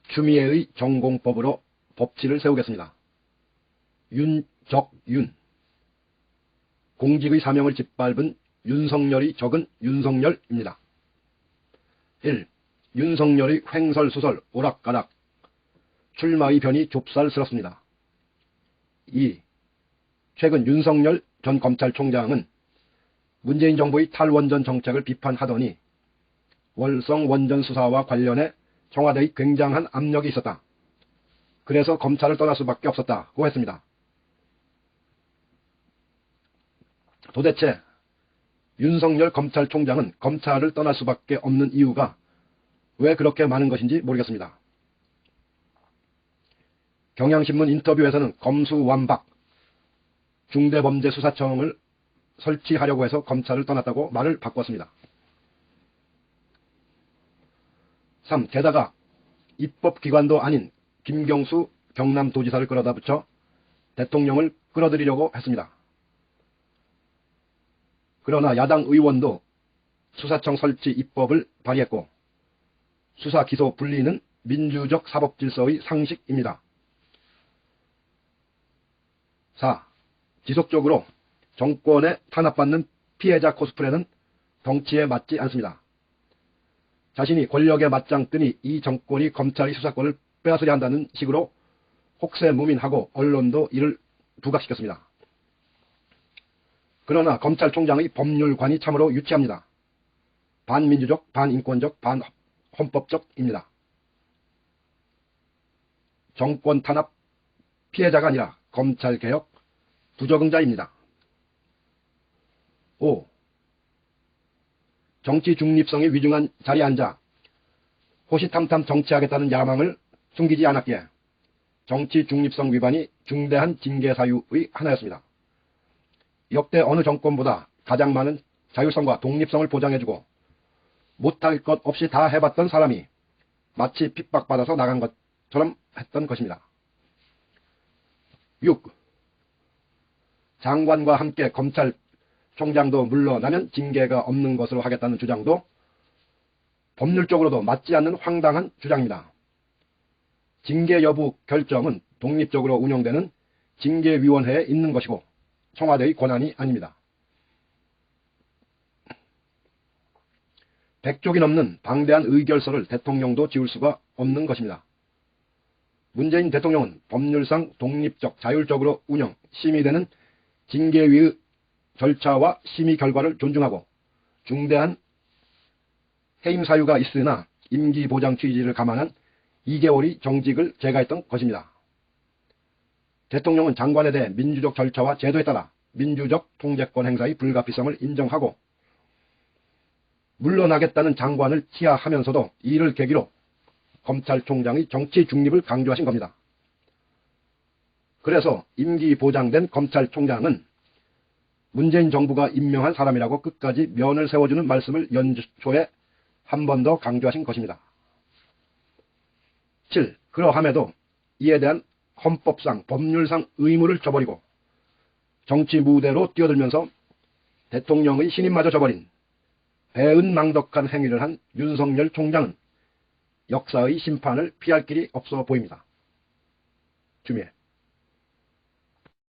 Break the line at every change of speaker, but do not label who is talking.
추미애의 전공법으로 법치를 세우겠습니다. 윤적윤. 공직의 사명을 짓밟은 윤석열이 적은 윤석열입니다. 1. 윤석열의 횡설수설 오락가락. 출마의 변이 좁쌀스럽습니다. 2. 최근 윤석열 전 검찰총장은 문재인 정부의 탈원전 정책을 비판하더니 월성 원전 수사와 관련해 청와대의 굉장한 압력이 있었다. 그래서 검찰을 떠날 수밖에 없었다고 했습니다. 도대체 윤석열 검찰총장은 검찰을 떠날 수밖에 없는 이유가 왜 그렇게 많은 것인지 모르겠습니다. 경향신문 인터뷰에서는 검수완박 중대범죄수사청을 설치하려고 해서 검찰을 떠났다고 말을 바꿨습니다. 3. 게다가 입법기관도 아닌 김경수 경남도지사를 끌어다 붙여 대통령을 끌어들이려고 했습니다. 그러나 야당 의원도 수사청 설치 입법을 발의했고 수사 기소 분리는 민주적 사법질서의 상식입니다. 4. 지속적으로 정권에 탄압받는 피해자 코스프레는 덩치에 맞지 않습니다. 자신이 권력에 맞짱 뜨니 이 정권이 검찰의 수사권을 빼앗으려 한다는 식으로 혹세무민하고 언론도 이를 부각시켰습니다. 그러나 검찰총장의 법률관이 참으로 유치합니다. 반민주적, 반인권적, 반헌법적입니다. 정권 탄압 피해자가 아니라 검찰개혁 부적응자입니다. 5. 정치 중립성이 위중한 자리에 앉아 호시탐탐 정치하겠다는 야망을 숨기지 않았기에 정치 중립성 위반이 중대한 징계 사유의 하나였습니다. 역대 어느 정권보다 가장 많은 자율성과 독립성을 보장해주고 못할 것 없이 다 해봤던 사람이 마치 핍박받아서 나간 것처럼 했던 것입니다. 6. 장관과 함께 검찰총장도 물러나면 징계가 없는 것으로 하겠다는 주장도 법률적으로도 맞지 않는 황당한 주장입니다. 징계 여부 결정은 독립적으로 운영되는 징계위원회에 있는 것이고 청와대의 권한이 아닙니다. 100쪽이 넘는 방대한 의결서를 대통령도 지울 수가 없는 것입니다. 문재인 대통령은 법률상 독립적, 자율적으로 운영, 심의되는 징계위의 절차와 심의 결과를 존중하고 중대한 해임 사유가 있으나 임기 보장 취지를 감안한 2개월이 정직을 제거했던 것입니다. 대통령은 장관에 대해 민주적 절차와 제도에 따라 민주적 통제권 행사의 불가피성을 인정하고 물러나겠다는 장관을 치하하면서도 이를 계기로 검찰총장의 정치 중립을 강조하신 겁니다. 그래서 임기 보장된 검찰총장은 문재인 정부가 임명한 사람이라고 끝까지 면을 세워주는 말씀을 연초에 한 번 더 강조하신 것입니다. 7. 그러함에도 이에 대한 헌법상, 법률상 의무를 저버리고 정치 무대로 뛰어들면서 대통령의 신임마저 저버린 배은망덕한 행위를 한 윤석열 총장은 역사의 심판을 피할 길이 없어 보입니다. 주미애.